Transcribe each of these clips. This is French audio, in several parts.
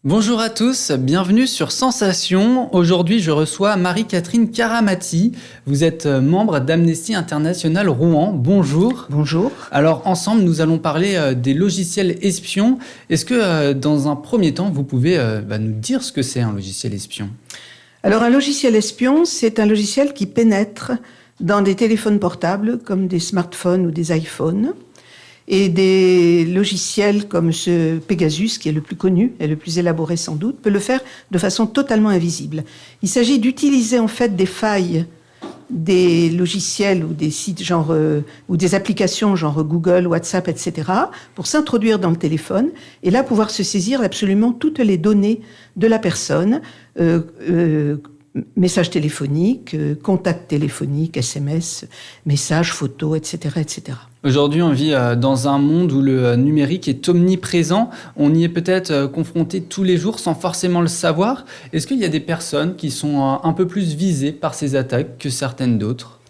Bonjour à tous, bienvenue sur Sensation. Aujourd'hui, je reçois Marie-Catherine Karamati. Vous êtes membre d'Amnesty International Rouen. Bonjour. Bonjour. Alors, ensemble, nous allons parler des logiciels espions. Est-ce que, dans un premier temps, vous pouvez nous dire ce que c'est un logiciel espion ? Alors, un logiciel espion, c'est un logiciel qui pénètre dans des téléphones portables, comme des smartphones ou des iPhones, et des logiciels comme ce Pegasus, qui est le plus connu et le plus élaboré sans doute, peut le faire de façon totalement invisible. Il s'agit d'utiliser en fait des failles des logiciels ou des sites genre ou des applications genre Google, WhatsApp, etc. pour s'introduire dans le téléphone et là pouvoir se saisir absolument toutes les données de la personne, messages téléphoniques, contacts téléphoniques, SMS, messages, photos, etc., etc. Aujourd'hui, on vit dans un monde où le numérique est omniprésent. On y est peut-être confronté tous les jours sans forcément le savoir. Est-ce qu'il y a des personnes qui sont un peu plus visées par ces attaques que certaines d'autres ?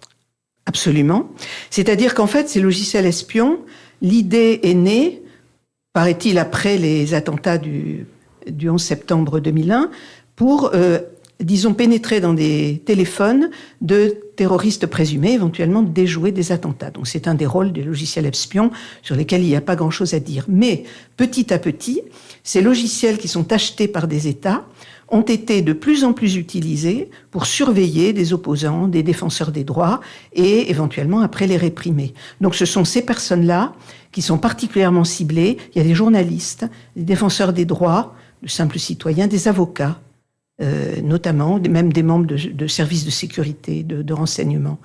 Absolument. C'est-à-dire qu'en fait, ces logiciels espions, l'idée est née, paraît-il, après les attentats du 11 septembre 2001, pour disons, pénétrer dans des téléphones de terroristes présumés, éventuellement déjouer des attentats. Donc c'est un des rôles des logiciels espions sur lesquels il n'y a pas grand-chose à dire. Mais petit à petit, ces logiciels qui sont achetés par des États ont été de plus en plus utilisés pour surveiller des opposants, des défenseurs des droits et éventuellement après les réprimer. Donc ce sont ces personnes-là qui sont particulièrement ciblées. Il y a des journalistes, des défenseurs des droits, de simples citoyens, des avocats, notamment, même des membres de services de sécurité, de renseignement.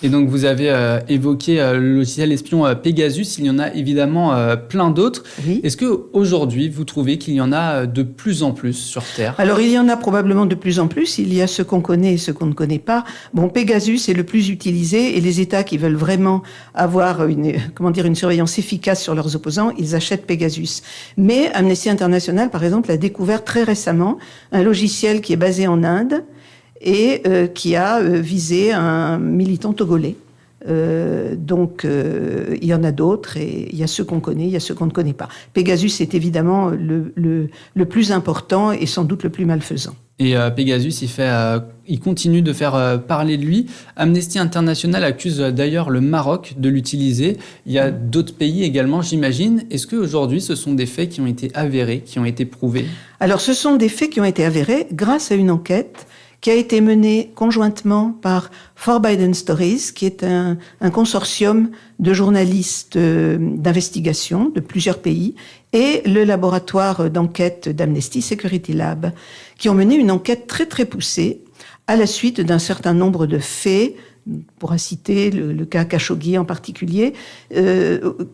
Et donc, vous avez évoqué le logiciel espion Pegasus. Il y en a évidemment plein d'autres. Oui. Est-ce qu'aujourd'hui, vous trouvez qu'il y en a de plus en plus sur Terre ? Alors, il y en a probablement de plus en plus. Il y a ce qu'on connaît et ce qu'on ne connaît pas. Bon, Pegasus est le plus utilisé et les États qui veulent vraiment avoir une surveillance efficace sur leurs opposants, ils achètent Pegasus. Mais Amnesty International, par exemple, a découvert très récemment un logiciel qui est basé en Inde et qui a visé un militant togolais. Donc, il y en a d'autres, et il y a ceux qu'on connaît, il y a ceux qu'on ne connaît pas. Pegasus est évidemment le plus important et sans doute le plus malfaisant. Et Pegasus, il continue de faire parler de lui. Amnesty International accuse d'ailleurs le Maroc de l'utiliser. Il y a d'autres pays également, j'imagine. Est-ce qu'aujourd'hui, ce sont des faits qui ont été avérés, qui ont été prouvés ? Alors, ce sont des faits qui ont été avérés grâce à une enquête qui a été menée conjointement par Forbidden Stories, qui est un consortium de journalistes d'investigation de plusieurs pays, et le laboratoire d'enquête d'Amnesty Security Lab, qui ont mené une enquête très très poussée à la suite d'un certain nombre de faits, pour citer le cas Khashoggi en particulier,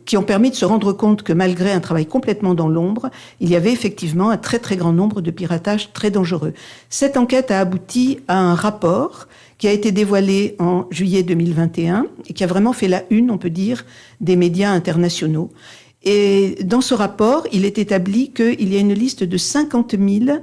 qui ont permis de se rendre compte que malgré un travail complètement dans l'ombre, il y avait effectivement un très très grand nombre de piratages très dangereux. Cette enquête a abouti à un rapport qui a été dévoilé en juillet 2021 et qui a vraiment fait la une, on peut dire, des médias internationaux. Et dans ce rapport, il est établi qu'il y a une liste de 50 000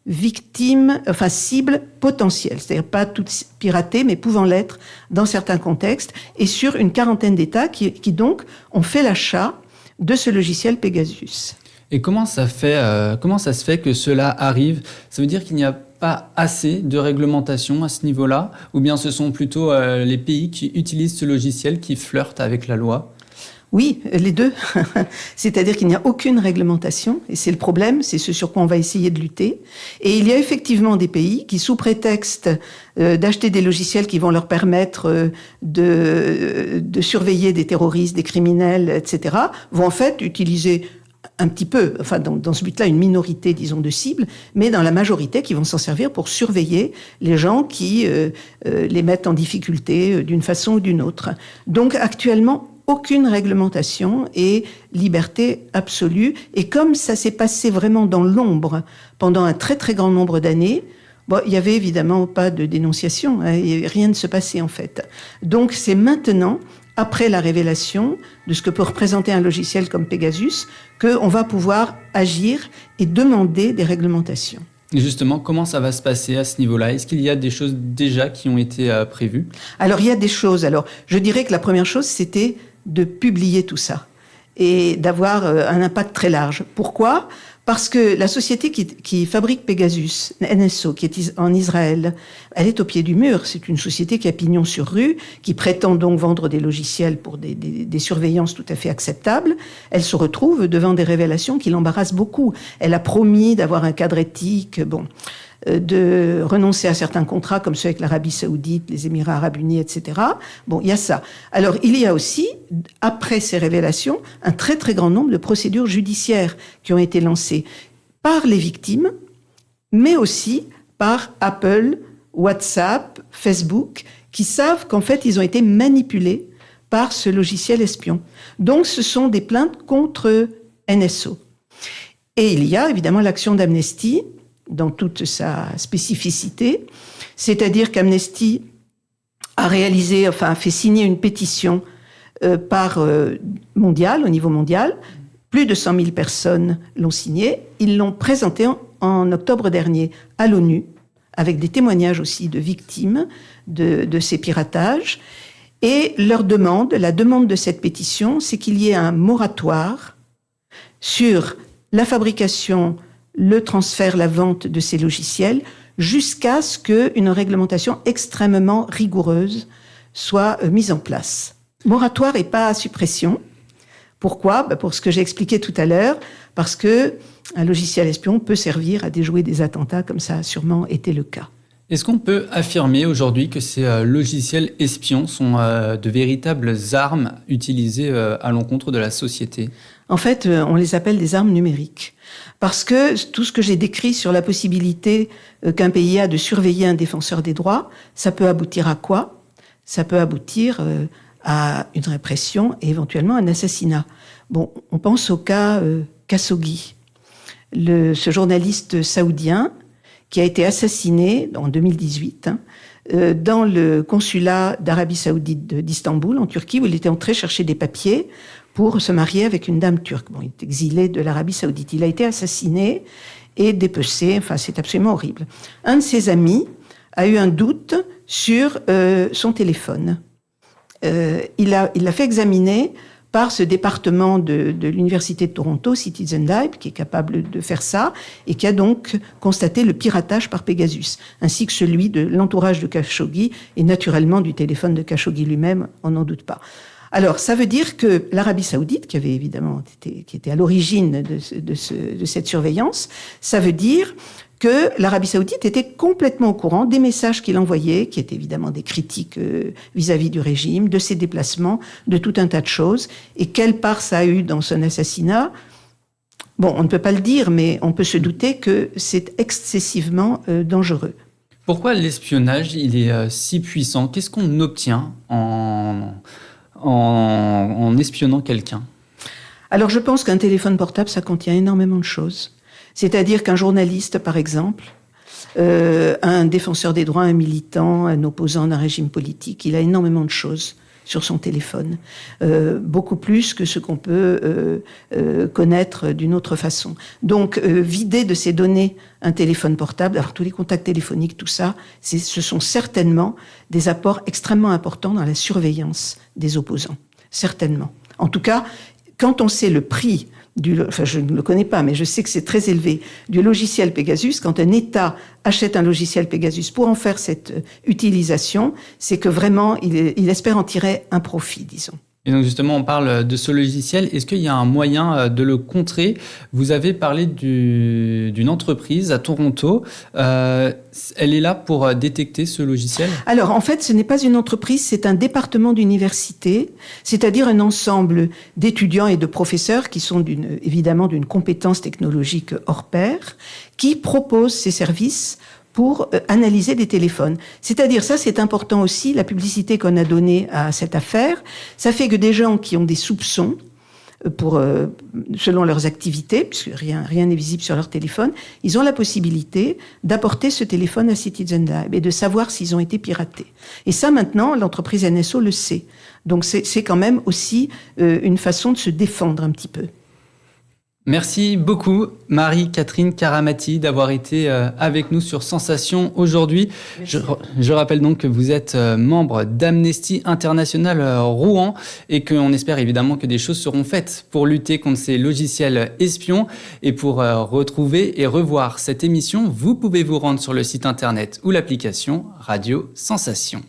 victimes, enfin cibles potentielles, c'est-à-dire pas toutes piratées, mais pouvant l'être dans certains contextes, et sur une quarantaine d'États qui donc ont fait l'achat de ce logiciel Pegasus. Et comment ça se fait que cela arrive ? Ça veut dire qu'il n'y a pas assez de réglementation à ce niveau-là, ou bien ce sont plutôt les pays qui utilisent ce logiciel qui flirtent avec la loi ? Oui, les deux. C'est-à-dire qu'il n'y a aucune réglementation, et c'est le problème, c'est ce sur quoi on va essayer de lutter. Et il y a effectivement des pays qui, sous prétexte d'acheter des logiciels qui vont leur permettre de surveiller des terroristes, des criminels, etc., vont en fait utiliser un petit peu, enfin dans ce but-là, une minorité, disons, de cibles, mais dans la majorité qui vont s'en servir pour surveiller les gens qui les mettent en difficulté d'une façon ou d'une autre. Donc actuellement, aucune réglementation et liberté absolue. Et comme ça s'est passé vraiment dans l'ombre pendant un très très grand nombre d'années, il y avait évidemment pas de dénonciation, hein, et rien ne se passait en fait. Donc c'est maintenant, après la révélation de ce que peut représenter un logiciel comme Pegasus, qu'on va pouvoir agir et demander des réglementations. Et justement, comment ça va se passer à ce niveau-là ? Est-ce qu'il y a des choses déjà qui ont été prévues ? Alors il y a des choses. Alors je dirais que la première chose, c'était de publier tout ça et d'avoir un impact très large. Pourquoi ? Parce que la société qui fabrique Pegasus, NSO, qui est en Israël, elle est au pied du mur. C'est une société qui a pignon sur rue, qui prétend donc vendre des logiciels pour des surveillances tout à fait acceptables. Elle se retrouve devant des révélations qui l'embarrassent beaucoup. Elle a promis d'avoir un cadre éthique, de renoncer à certains contrats comme ceux avec l'Arabie Saoudite, les Émirats Arabes Unis, etc. Bon, il y a ça. Alors, il y a aussi, après ces révélations, un très très grand nombre de procédures judiciaires qui ont été lancées par les victimes, mais aussi par Apple, WhatsApp, Facebook, qui savent qu'en fait, ils ont été manipulés par ce logiciel espion. Donc, ce sont des plaintes contre NSO. Et il y a évidemment l'action d'Amnesty, dans toute sa spécificité, c'est-à-dire qu'Amnesty a fait signer une pétition au niveau mondial. Plus de 100 000 personnes l'ont signée. Ils l'ont présentée en octobre dernier à l'ONU, avec des témoignages aussi de victimes de ces piratages. Et la demande de cette pétition, c'est qu'il y ait un moratoire sur la fabrication, le transfert, la vente de ces logiciels, jusqu'à ce qu'une réglementation extrêmement rigoureuse soit mise en place. Moratoire et pas suppression. Pourquoi ? Pour ce que j'ai expliqué tout à l'heure, parce que un logiciel espion peut servir à déjouer des attentats, comme ça a sûrement été le cas. Est-ce qu'on peut affirmer aujourd'hui que ces logiciels espions sont de véritables armes utilisées à l'encontre de la société ? En fait, on les appelle des armes numériques. Parce que tout ce que j'ai décrit sur la possibilité qu'un pays a de surveiller un défenseur des droits, ça peut aboutir à quoi ? Ça peut aboutir à une répression et éventuellement un assassinat. Bon, on pense au cas Khashoggi, ce journaliste saoudien qui a été assassiné en 2018 dans le consulat d'Arabie Saoudite d'Istanbul, en Turquie, où il était entré chercher des papiers pour se marier avec une dame turque. Bon, il est exilé de l'Arabie Saoudite. Il a été assassiné et dépecé. Enfin, c'est absolument horrible. Un de ses amis a eu un doute sur son téléphone. Il l'a fait examiner par ce département de l'Université de Toronto, Citizen Lab, qui est capable de faire ça, et qui a donc constaté le piratage par Pegasus, ainsi que celui de l'entourage de Khashoggi, et naturellement du téléphone de Khashoggi lui-même, on n'en doute pas. Alors, ça veut dire que l'Arabie Saoudite, qui était à l'origine de cette surveillance, ça veut dire que l'Arabie Saoudite était complètement au courant des messages qu'il envoyait, qui étaient évidemment des critiques vis-à-vis du régime, de ses déplacements, de tout un tas de choses. Et quelle part ça a eu dans son assassinat ? Bon, on ne peut pas le dire, mais on peut se douter que c'est excessivement dangereux. Pourquoi l'espionnage, il est si puissant ? Qu'est-ce qu'on obtient en espionnant quelqu'un ? Alors, je pense qu'un téléphone portable, ça contient énormément de choses. C'est-à-dire qu'un journaliste, par exemple, un défenseur des droits, un militant, un opposant d'un régime politique, il a énormément de choses sur son téléphone, beaucoup plus que ce qu'on peut connaître d'une autre façon. Donc, vider de ces données un téléphone portable, alors tous les contacts téléphoniques, tout ça, ce sont certainement des apports extrêmement importants dans la surveillance des opposants. Certainement. En tout cas, quand on sait le prix je ne le connais pas, mais je sais que c'est très élevé, du logiciel Pegasus, quand un État achète un logiciel Pegasus pour en faire cette utilisation, c'est que vraiment, il espère en tirer un profit, disons. Et donc justement, on parle de ce logiciel. Est-ce qu'il y a un moyen de le contrer ? Vous avez parlé d'une entreprise à Toronto. Elle est là pour détecter ce logiciel ? Alors, en fait, ce n'est pas une entreprise, c'est un département d'université, c'est-à-dire un ensemble d'étudiants et de professeurs qui sont évidemment d'une compétence technologique hors pair, qui proposent ces services pour analyser des téléphones. C'est-à-dire, ça c'est important aussi, la publicité qu'on a donnée à cette affaire, ça fait que des gens qui ont des soupçons, selon leurs activités, puisque rien n'est visible sur leur téléphone, ils ont la possibilité d'apporter ce téléphone à Citizen Lab et de savoir s'ils ont été piratés. Et ça maintenant, l'entreprise NSO le sait. Donc c'est quand même aussi une façon de se défendre un petit peu. Merci beaucoup, Marie-Catherine Karamati, d'avoir été avec nous sur Sensation aujourd'hui. Je rappelle donc que vous êtes membre d'Amnesty International Rouen et qu'on espère évidemment que des choses seront faites pour lutter contre ces logiciels espions. Et pour retrouver et revoir cette émission, vous pouvez vous rendre sur le site internet ou l'application Radio Sensation.